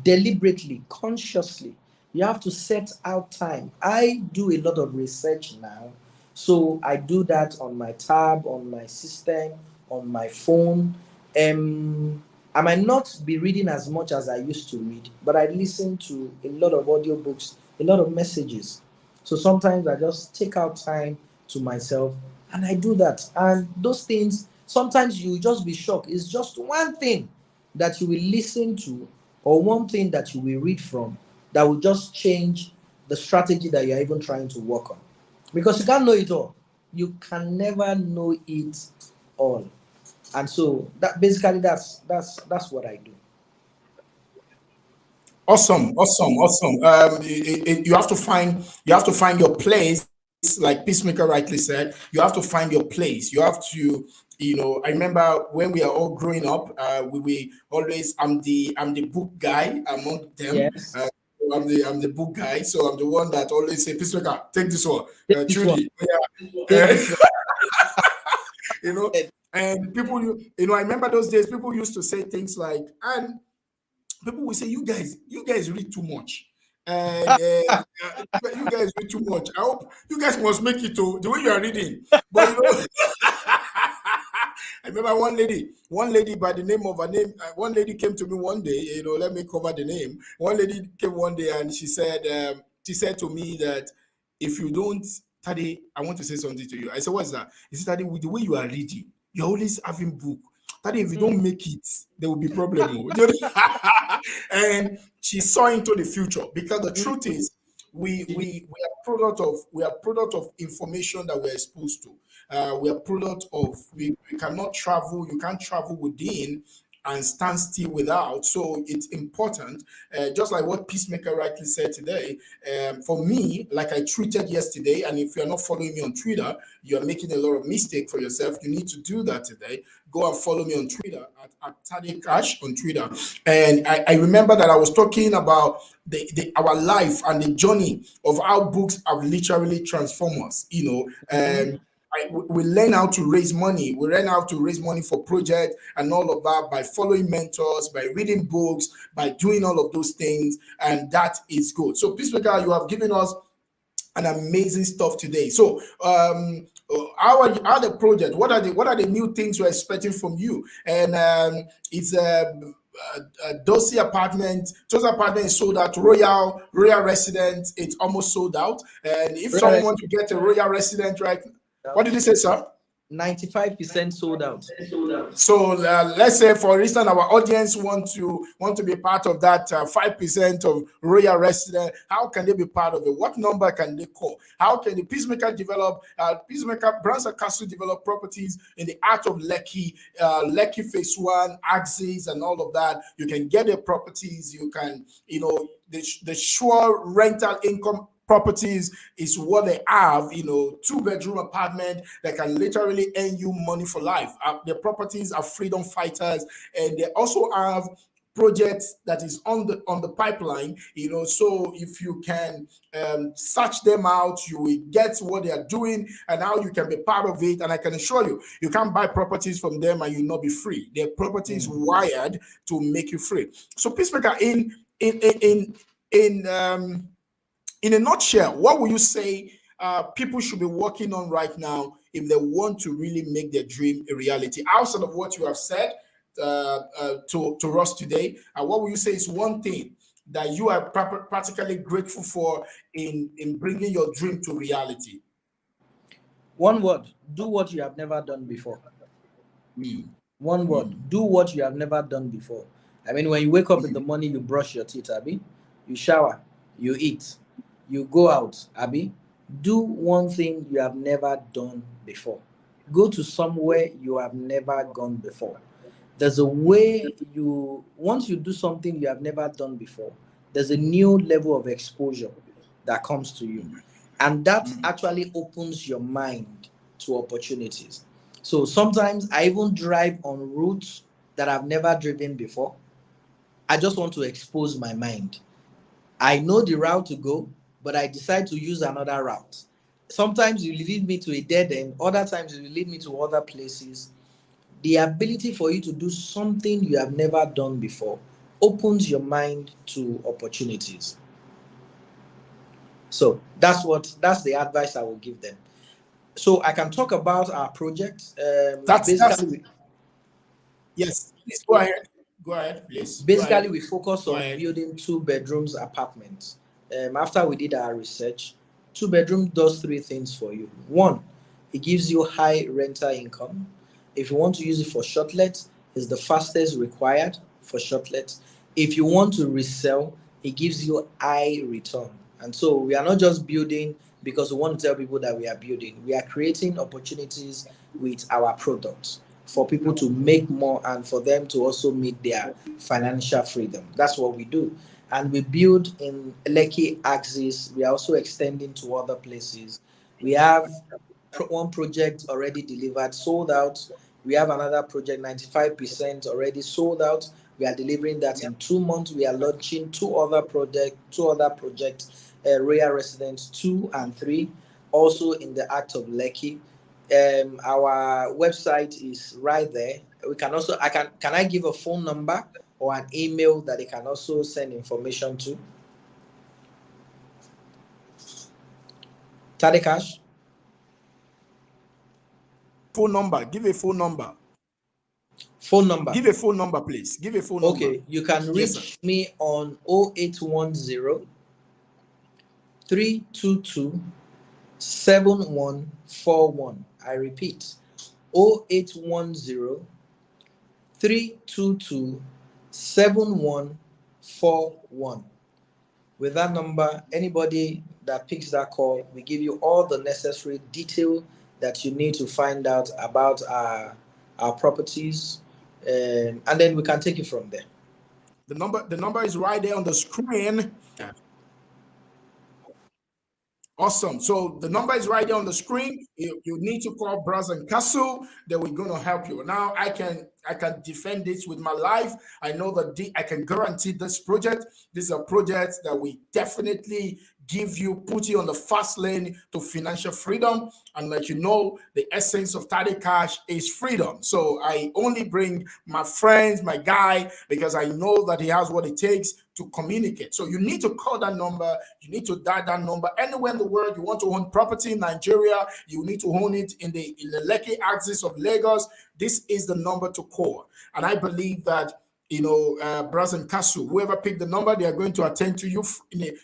deliberately, consciously. You have to set out time. I do a lot of research now. So I do that on my tab, on my system, on my phone. I might not be reading as much as I used to read, but I listen to a lot of audiobooks, a lot of messages. So sometimes I just take out time to myself and I do that. And those things, sometimes you just be shocked. It's just one thing that you will listen to or one thing that you will read from that will just change the strategy that you're even trying to work on. Because you can't know it all. You can never know it all. And so that basically that's what I do. Awesome, awesome, awesome. You have to find your place, like Peacemaker rightly said. You have to find your place. You have to, I remember when we are all growing up, we always I'm the book guy among them. Yes. I'm the book guy, so I'm the one that always say, Peacemaker, take this one, Take this one. Trudy, Take yeah. this one. you know. And people, I remember those days. People used to say things like, and people will say, you guys read too much. And you guys read too much. I hope you guys must make it to the way you are reading. But I remember one lady by the name of her name, one lady came to me one day, let me cover the name. One lady came one day and she said to me that if you don't study, I want to say something to you. I said, what's that? He said, Daddy, with the way you are reading, you're always having book. Daddy, if you don't make it, there will be problem. And she saw into the future because the truth is we are product of information that we're exposed to. We are product of we cannot travel, you can't travel within and stand still without. So it's important, just like what Peacemaker rightly said today. For me, like I tweeted yesterday, and if you're not following me on Twitter, you're making a lot of mistake for yourself. You need to do that today. Go and follow me on Twitter at Tade Cash on Twitter. And I remember that I was talking about our life and the journey of how books have literally transformed us, and we learn how to raise money. We learn how to raise money for projects and all of that by following mentors, by reading books, by doing all of those things, and that is good. So, Peacemaker, you have given us an amazing stuff today. So, how the project? What are the new things we're expecting from you? And it's Dorsey apartment. Those apartment is sold out. Royal Residence, it's almost sold out. And if someone wants to get a Royal Resident, right? What did you say, sir? 95% sold out. So let's say, for instance, our audience want to be part of that 5% of Royal Resident. How can they be part of it? What number can they call? How can the Peacemaker Branson Castle develop properties in the Art of Lekki, Lekki Phase 1, Axis, and all of that? You can get the properties. You can, the sure rental income properties is what they have, 2-bedroom apartment that can literally earn you money for life. The properties are freedom fighters, and they also have projects that is on the pipeline, so if you can search them out, you will get what they are doing and how you can be part of it. And I can assure you, you can't buy properties from them and you not be free. Their property is wired to make you free. So, Peacemaker, in a nutshell, what would you say people should be working on right now if they want to really make their dream a reality? Outside of what you have said to us today, what would you say is one thing that you are practically grateful for in bringing your dream to reality? One word: do what you have never done before. One word: do what you have never done before. I mean, when you wake up in the morning, you brush your teeth, Abby. You shower, you eat, you go out, Abby. Do one thing you have never done before. Go to somewhere you have never gone before. There's a way you, once you do something you have never done before, there's a new level of exposure that comes to you. And that actually opens your mind to opportunities. So sometimes I even drive on routes that I've never driven before. I just want to expose my mind. I know the route to go, but I decide to use another route. Sometimes you lead me to a dead end, other times you lead me to other places. The ability for you to do something you have never done before opens your mind to opportunities. So that's the advice I will give them. So I can talk about our project. That's yes. Please go ahead. Go ahead, please. Go Basically, ahead. we focus Go on ahead. building 2 bedrooms apartments. After we did our research, 2 bedroom does 3 things for you. One, it gives you high rental income. If you want to use it for shortlet, it's the fastest required for shortlet. If you want to resell, it gives you high return. And so we are not just building because we want to tell people that we are building. We are creating opportunities with our products for people to make more and for them to also meet their financial freedom. That's what we do. And we build in Lekki axis. We are also extending to other places. We have one project already delivered, sold out. We have another project, 95% already sold out. We are delivering that in 2 months. We are launching two other projects, Royal Residence 2 and 3, also in the act of Lekki. Our website is right there. We can also, can I give a phone number or an email that they can also send information to? Tadekash? Phone number. Give a phone number. Phone number. Give a phone number, please. Give a phone number. Okay, you can Yes, sir. reach me on 0810 322 7141. I repeat, 0810 322 7141. With that number, anybody that picks that call, we give you all the necessary detail that you need to find out about our properties, and then we can take it from there. The number is right there on the screen. Awesome. So the number is right there on the screen. You need to call Bras and Castle. That we're going to help you. Now I can defend this with my life. I know that I can guarantee this project. This is a project that we definitely put you on the fast lane to financial freedom. And like you know, the essence of Tidy Cash is freedom. So I only bring my friends, my guy, because I know that he has what it takes to communicate. So you need to call that number. You need to dial that number. Anywhere in the world you want to own property in Nigeria, you need to own it in the Lekki axis of Lagos. This is the number to call. And I believe that Bras and Castle, whoever picked the number, they are going to attend to you.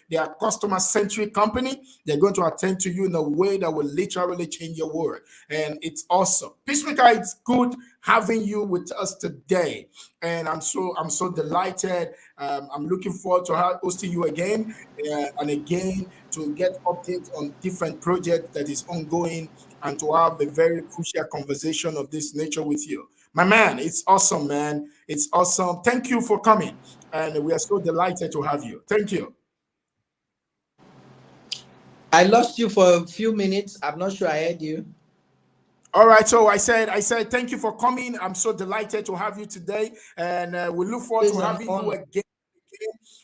They are customer-centric company. They're going to attend to you in a way that will literally change your world. And it's awesome. Peacemaker, it's good having you with us today. And I'm so delighted. I'm looking forward to hosting you again and again to get updates on different projects that is ongoing and to have a very crucial conversation of this nature with you. My man, it's awesome, man. It's awesome. Thank you for coming. And we are so delighted to have you. Thank you. I lost you for a few minutes. I'm not sure I heard you. All right. So I said, thank you for coming. I'm so delighted to have you today. And we look forward to having you again.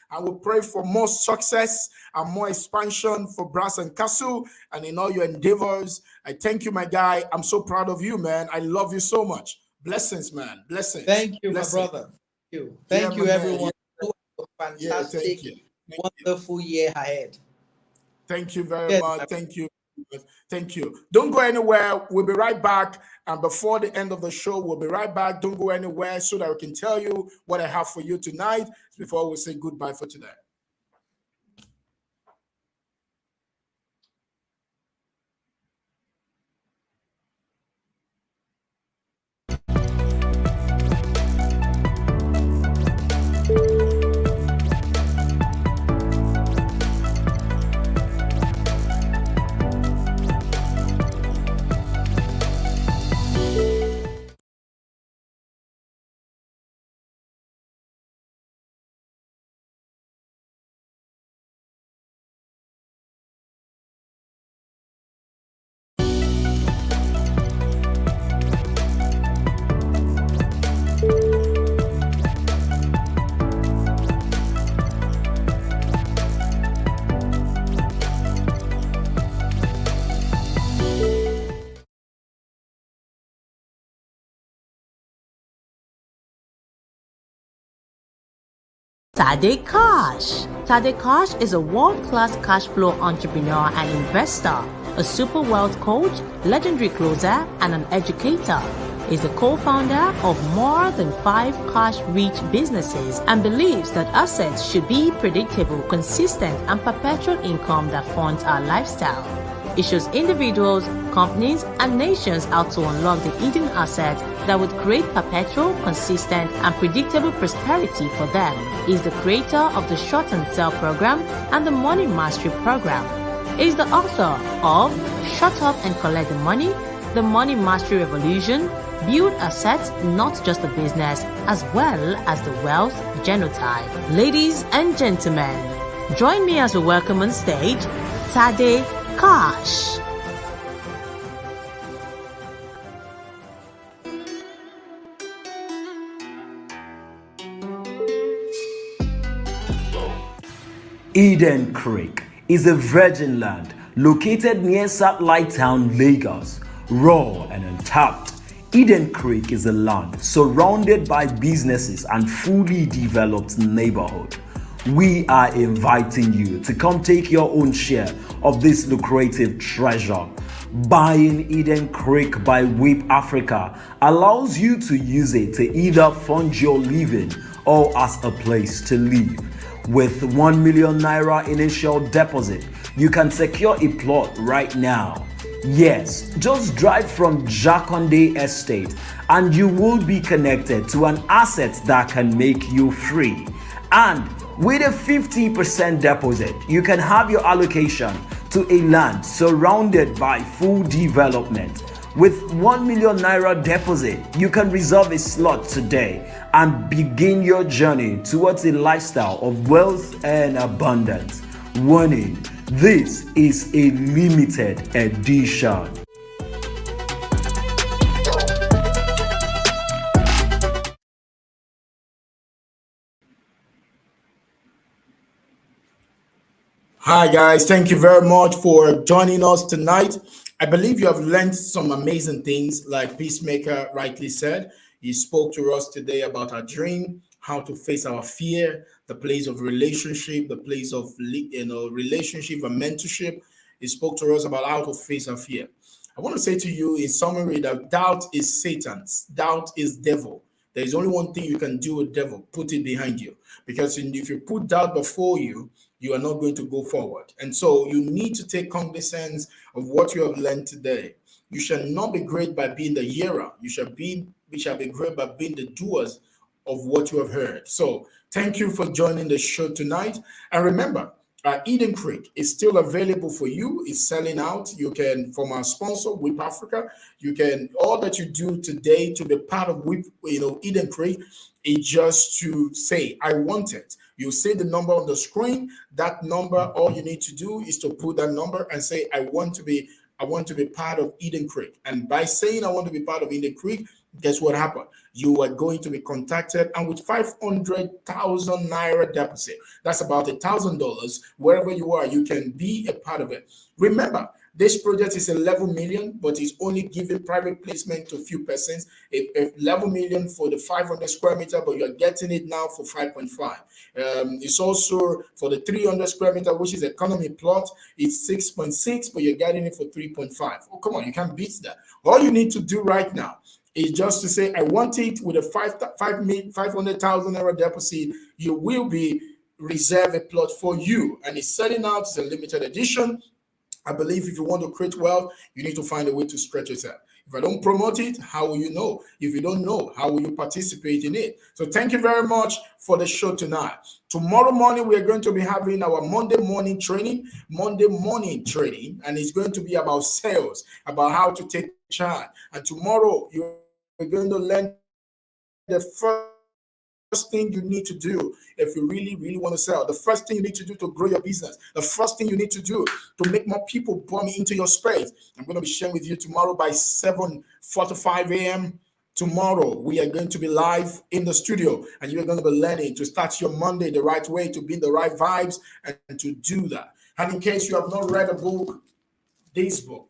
I will pray for more success and more expansion for Brass and Castle and in all your endeavors. I thank you, my guy. I'm so proud of you, man. I love you so much. Blessings, man. Blessings. Thank you, Blessings. my brother. Thank you, everyone. Yeah. Fantastic, wonderful year ahead. Thank you very much. Thank you. Thank you. Don't go anywhere. We'll be right back. And before the end of the show, we'll be right back. Don't go anywhere so that we can tell you what I have for you tonight before we say goodbye for today. Tade Cash. Tade Cash is a world-class cash flow entrepreneur and investor, a super wealth coach, legendary closer, and an educator. He's a co-founder of more than 5 cash-rich businesses and believes that assets should be predictable, consistent, and perpetual income that funds our lifestyle. It shows individuals, companies, and nations how to unlock the hidden assets that would create perpetual, consistent, and predictable prosperity for them. He's the creator of the Short and Sell program and the Money Mastery program. He's the author of Shut Up and Collect the Money, the Money Mastery Revolution, Build Assets, Not Just a Business, as well as the Wealth Genotype. Ladies and gentlemen, join me as we welcome on stage Tade Cash. Eden Creek is a virgin land located near satellite town Lagos. Raw and untapped, Eden Creek is a land surrounded by businesses and fully developed neighborhood. We are inviting you to come take your own share of this lucrative treasure. Buying Eden Creek by Whip Africa allows you to use it to either fund your living or as a place to live. With 1 million naira initial deposit, you can secure a plot right now. Yes, just drive from Jakonde Estate and you will be connected to an asset that can make you free. And with a 50% deposit, you can have your allocation to a land surrounded by full development. With 1 million naira deposit, you can reserve a slot today and begin your journey towards a lifestyle of wealth and abundance. Warning, this is a limited edition. Hi, guys. Thank you very much for joining us tonight. I believe you have learned some amazing things, like Peacemaker rightly said. He spoke to us today about our dream, how to face our fear, the place of relationship, the place of relationship and mentorship. He spoke to us about how to face our fear. I want to say to you in summary that doubt is Satan's, doubt is devil. There is only one thing you can do with devil: put it behind you. Because if you put doubt before you, you are not going to go forward. And so you need to take cognizance of what you have learned today. You shall not be great by being the hearer. You shall be great by being the doers of what you have heard. So thank you for joining the show tonight. And remember, Eden Creek is still available for you. It's selling out. You can, from our sponsor, Whip Africa, you can, all that you do today to be part of Whip, Eden Creek is just to say, I want it. You see the number on the screen. That number, all you need to do is to put that number and say, I want to be part of Eden Creek. And by saying I want to be part of Eden Creek, guess what happened? You are going to be contacted, and with 500,000 naira deposit, that's about $1,000. Wherever you are, you can be a part of it. Remember, this project is 11 million, but it's only giving private placement to a few persons. 11 million for the 500 square meter, but you're getting it now for 5.5. It's also for the 300 square meter, which is economy plot. It's 6.6, but you're getting it for 3.5. Oh, come on, you can't beat that. All you need to do right now is just to say, I want it with a 500,000 naira deposit. You will be reserve a plot for you, and it's selling out. It's a limited edition. I believe if you want to create wealth, you need to find a way to stretch yourself. If I don't promote it, how will you know? If you don't know, how will you participate in it? So thank you very much for the show tonight. Tomorrow morning, we are going to be having our Monday morning training, and it's going to be about sales, about how to take charge. And tomorrow, you're going to learn the first thing you need to do if you really want to sell. The first thing you need to do to grow your business. The first thing you need to do to make more people bomb into your space. I'm going to be sharing with you tomorrow by 7:45 a.m. Tomorrow, we are going to be live in the studio, and you're going to be learning to start your Monday the right way, to be in the right vibes, and to do that. And in case you have not read a book, this book,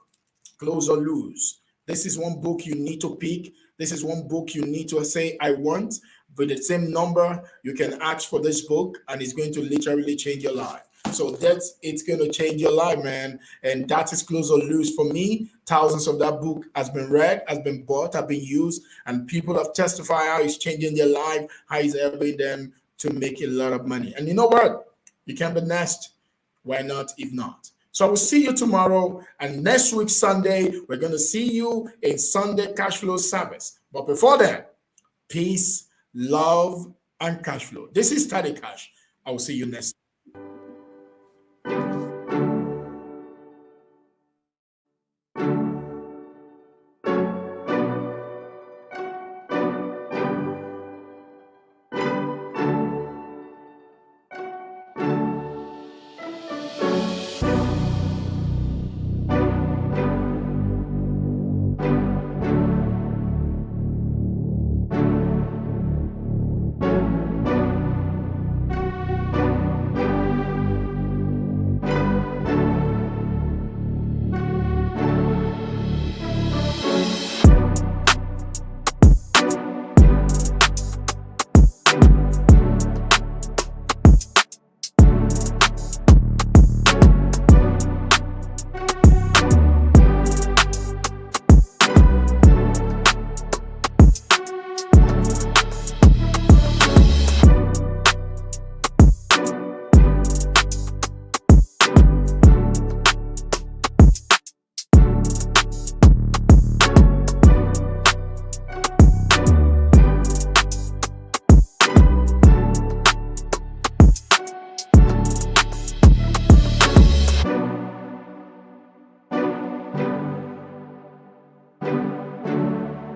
Close or Lose, This is one book you need to pick. This is one book you need to say, I want. With the same number, you can ask for this book, and it's going to literally change your life. So it's going to change your life, man. And that is Close or Lose. For me, thousands of that book has been read, has been bought, have been used, and people have testified how it's changing their life, how it's helping them to make a lot of money. And you know what? You can be next. Why not, if not? So I will see you tomorrow. And next week, Sunday, we're going to see you in Sunday Cash Flow service. But before that, peace, love, and cash flow. This is Study Cash. I will see you next.